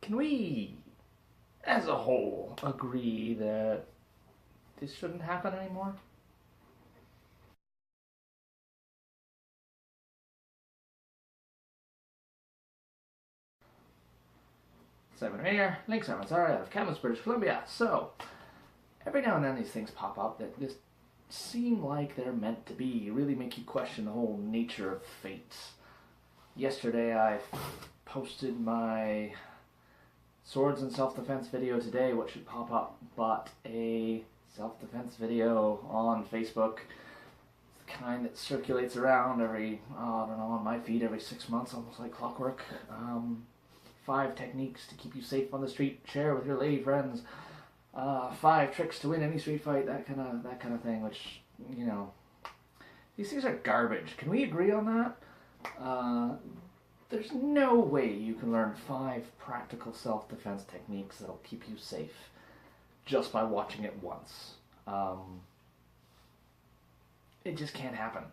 Can we, as a whole, agree that this shouldn't happen anymore? Simon here, Link Simon, sorry, out of Kamloops, British Columbia. So, every now and then these things pop up that just seem like they're meant to be, really make you question the whole nature of fate. Yesterday I posted my swords and self-defense video today, what should pop up but a self-defense video on Facebook. It's the kind that circulates around every, I don't know, on my feed every 6 months, almost like clockwork. 5 techniques to keep you safe on the street, share with your lady friends. 5 tricks to win any street fight, that kind of thing, which, you know, these things are garbage. Can we agree on that? There's no way you can learn 5 practical self-defense techniques that'll keep you safe just by watching it once. It just can't happen.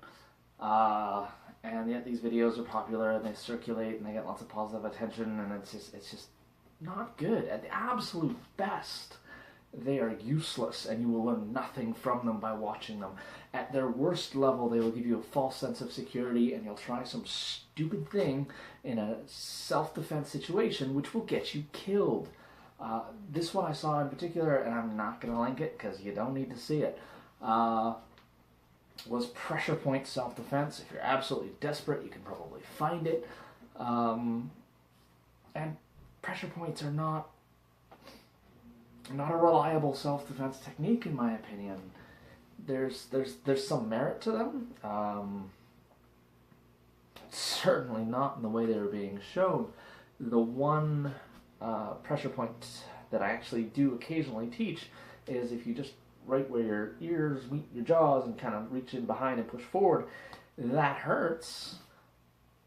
And yet these videos are popular and they circulate and they get lots of positive attention, and it's just not good. At the absolute best, they are useless and you will learn nothing from them by watching them. At their worst level, they will give you a false sense of security and you'll try some stupid thing in a self-defense situation which will get you killed. This one I saw in particular, and I'm not going to link it because you don't need to see it, was pressure point self-defense. If you're absolutely desperate, you can probably find it. And pressure points are not a reliable self-defense technique, in my opinion. There's some merit to them. Certainly not in the way they were being shown. The one pressure point that I actually do occasionally teach is if you just right where your ears meet your jaws and kind of reach in behind and push forward, that hurts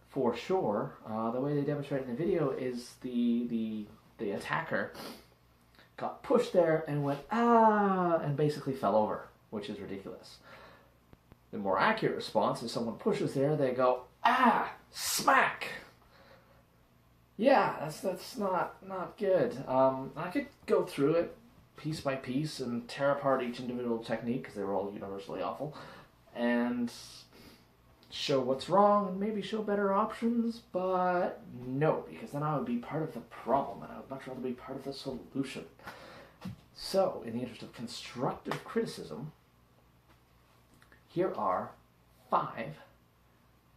for sure. The way they demonstrate in the video is the attacker got pushed there and went and basically fell over, which is ridiculous. The more accurate response is someone pushes there, they go smack. Yeah, that's not good. I could go through it piece by piece and tear apart each individual technique because they were all universally awful, and show what's wrong and maybe show better options, but no, because then I would be part of the problem and I would much rather be part of the solution. So, in the interest of constructive criticism, here are 5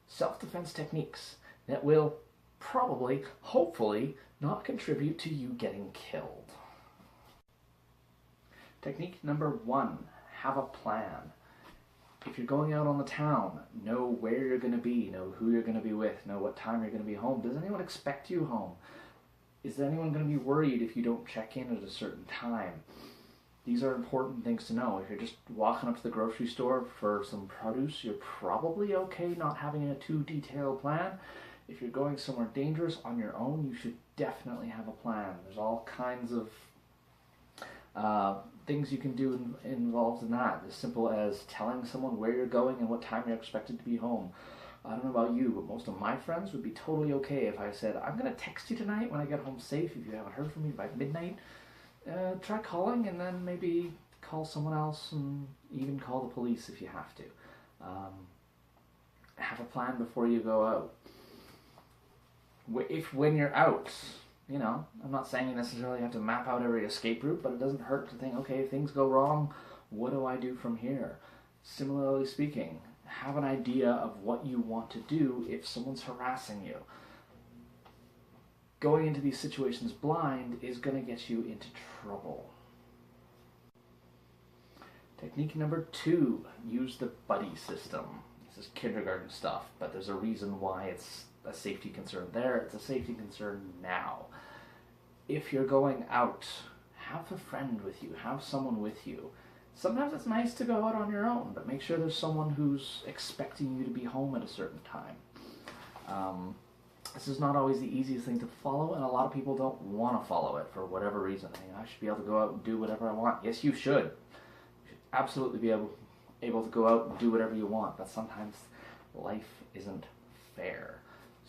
self-defense techniques that will probably, hopefully, not contribute to you getting killed. Technique number 1, have a plan. If you're going out on the town, know where you're going to be, know who you're going to be with, know what time you're going to be home. Does anyone expect you home? Is anyone going to be worried if you don't check in at a certain time? These are important things to know. If you're just walking up to the grocery store for some produce, you're probably okay not having a too detailed plan. If you're going somewhere dangerous on your own, you should definitely have a plan. There's all kinds of things you can do involved in that, as simple as telling someone where you're going and what time you're expected to be home. I don't know about you, but most of my friends would be totally okay if I said, I'm going to text you tonight when I get home safe. If you haven't heard from me by midnight, try calling and then maybe call someone else and even call the police if you have to. Have a plan before you go out. When you're out, you know, I'm not saying you necessarily have to map out every escape route, but it doesn't hurt to think, okay, if things go wrong, what do I do from here? Similarly speaking, have an idea of what you want to do if someone's harassing you. Going into these situations blind is going to get you into trouble. Technique number 2, use the buddy system. This is kindergarten stuff, but there's a reason why it's a safety concern there. It's a safety concern now. If you're going out, have a friend with you, have someone with you. Sometimes it's nice to go out on your own, but make sure there's someone who's expecting you to be home at a certain time. This is not always the easiest thing to follow, and a lot of people don't want to follow it for whatever reason. I should be able to go out and do whatever I want. Yes, you should. You should absolutely be able to go out and do whatever you want, but sometimes life isn't fair.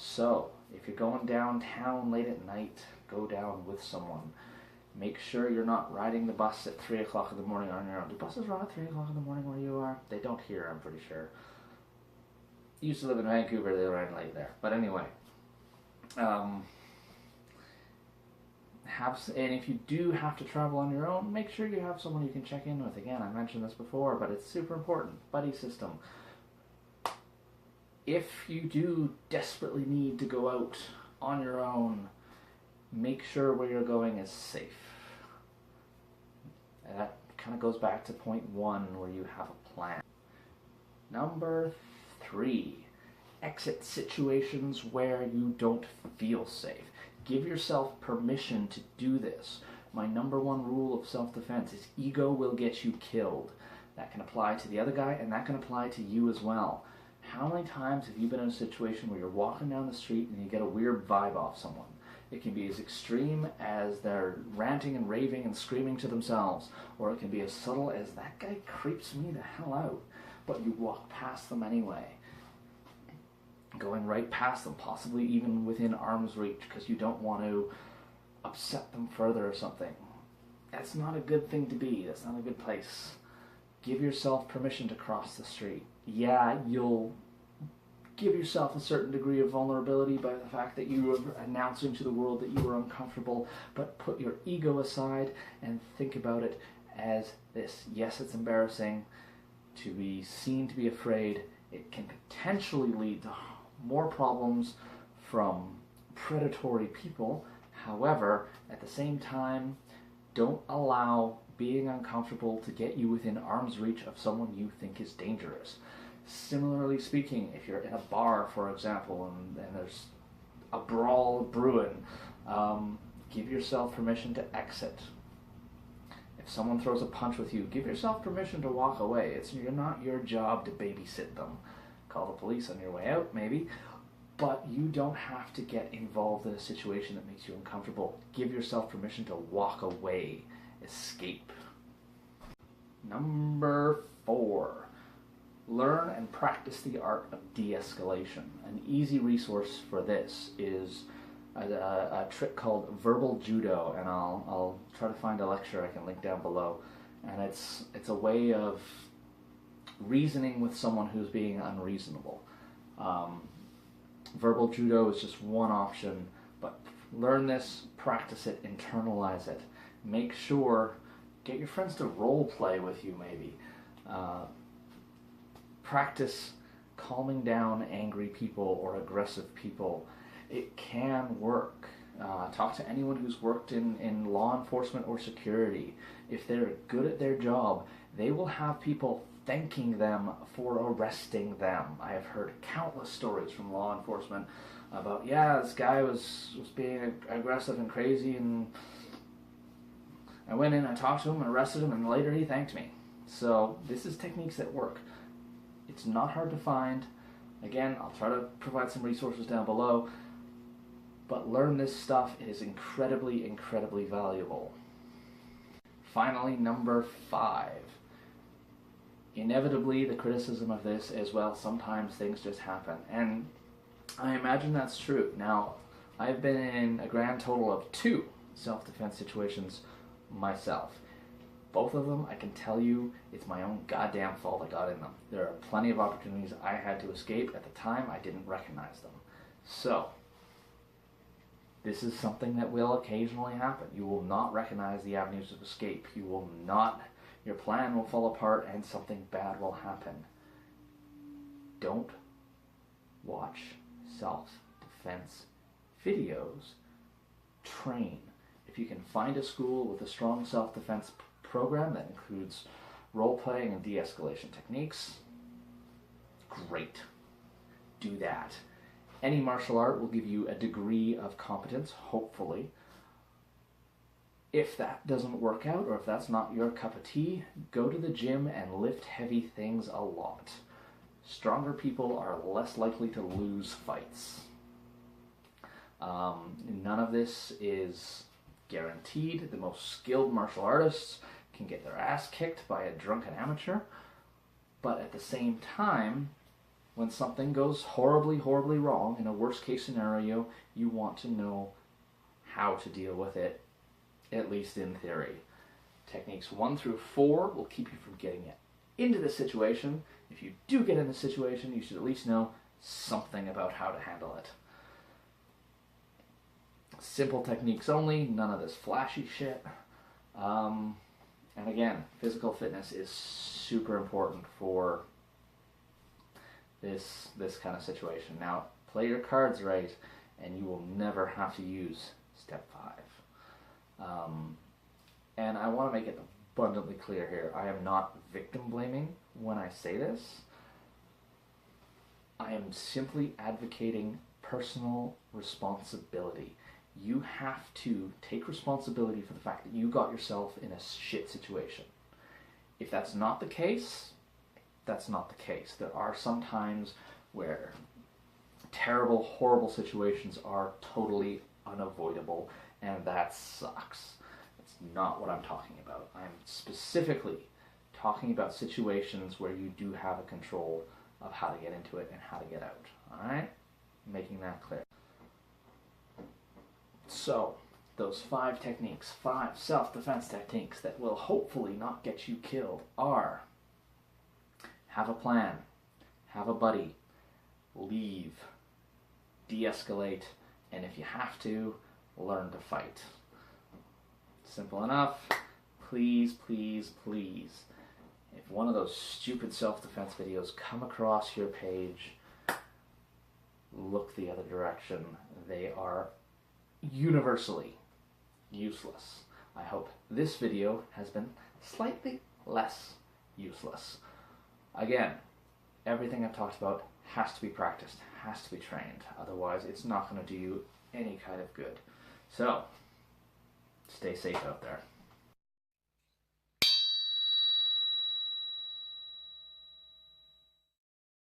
So, if you're going downtown late at night, go down with someone. Make sure you're not riding the bus at 3 o'clock in the morning on your own. Do buses run at 3 o'clock in the morning where you are? They don't here, I'm pretty sure. Used to live in Vancouver, they ran late there. But anyway, and if you do have to travel on your own, make sure you have someone you can check in with. Again, I mentioned this before, but it's super important. Buddy system. If you do desperately need to go out on your own, make sure where you're going is safe. And that kind of goes back to point 1 where you have a plan. Number 3, exit situations where you don't feel safe. Give yourself permission to do this. My number 1 rule of self-defense is ego will get you killed. That can apply to the other guy, and that can apply to you as well. How many times have you been in a situation where you're walking down the street and you get a weird vibe off someone? It can be as extreme as they're ranting and raving and screaming to themselves, or it can be as subtle as that guy creeps me the hell out, but you walk past them anyway. Going right past them, possibly even within arm's reach, because you don't want to upset them further or something. That's not a good thing to be. That's not a good place. Give yourself permission to cross the street. Yeah, you'll give yourself a certain degree of vulnerability by the fact that you are announcing to the world that you are uncomfortable, but put your ego aside and think about it as this. Yes, it's embarrassing to be seen to be afraid. It can potentially lead to more problems from predatory people. However, at the same time, don't allow being uncomfortable to get you within arm's reach of someone you think is dangerous. Similarly speaking, if you're in a bar, for example, and there's a brawl brewing, give yourself permission to exit. If someone throws a punch with you, give yourself permission to walk away. It's not your job to babysit them. Call the police on your way out, maybe, but you don't have to get involved in a situation that makes you uncomfortable. Give yourself permission to walk away. Escape. Number 4. Learn and practice the art of de-escalation. An easy resource for this is a trick called verbal Judo, and I'll try to find a lecture I can link down below. And it's a way of reasoning with someone who's being unreasonable. Verbal Judo is just one option, but learn this, practice it, internalize it. Make sure, get your friends to role play with you maybe. Practice calming down angry people or aggressive people. It can work. Talk to anyone who's worked in law enforcement or security. If they're good at their job, they will have people thanking them for arresting them. I have heard countless stories from law enforcement about, yeah, this guy was being aggressive and crazy, and I went in, I talked to him and arrested him, and later he thanked me. So this is techniques that work. It's not hard to find. Again, I'll try to provide some resources down below, but learn this stuff. It is incredibly, incredibly valuable. Finally, number 5. Inevitably, the criticism of this is, well, sometimes things just happen. And I imagine that's true. Now, I've been in a grand total of 2 self-defense situations myself. Both of them, I can tell you, it's my own goddamn fault I got in them. There are plenty of opportunities I had to escape. At the time, I didn't recognize them. So, this is something that will occasionally happen. You will not recognize the avenues of escape. You will not, your plan will fall apart and something bad will happen. Don't watch self-defense videos. Train. If you can find a school with a strong self-defense program that includes role-playing and de-escalation techniques, great. Do that. Any martial art will give you a degree of competence, hopefully. If that doesn't work out, or if that's not your cup of tea, go to the gym and lift heavy things a lot. Stronger people are less likely to lose fights. None of this is guaranteed. The most skilled martial artists can get their ass kicked by a drunken amateur, but at the same time, When something goes horribly, horribly wrong, in a worst case scenario, you want to know how to deal with it, at least in theory. Techniques 1 through 4 will keep you from getting into the situation. If you do get in the situation, you should at least know something about how to handle it. Simple techniques only, none of this flashy shit. And again, physical fitness is super important for this kind of situation. Now, play your cards right, and you will never have to use step 5. And I want to make it abundantly clear here, I am not victim blaming when I say this. I am simply advocating personal responsibility. You have to take responsibility for the fact that you got yourself in a shit situation. If that's not the case, that's not the case. There are some times where terrible, horrible situations are totally unavoidable, and that sucks. That's not what I'm talking about. I'm specifically talking about situations where you do have a control of how to get into it and how to get out. Alright? Making that clear. So, those 5 techniques, 5 self-defense techniques that will hopefully not get you killed are: have a plan, have a buddy, leave, de-escalate, and if you have to, learn to fight. Simple enough. Please, please, please, if one of those stupid self-defense videos come across your page, look the other direction. They are universally useless. I hope this video has been slightly less useless. Again, everything I've talked about has to be practiced, has to be trained. Otherwise, it's not going to do you any kind of good. So, stay safe out there.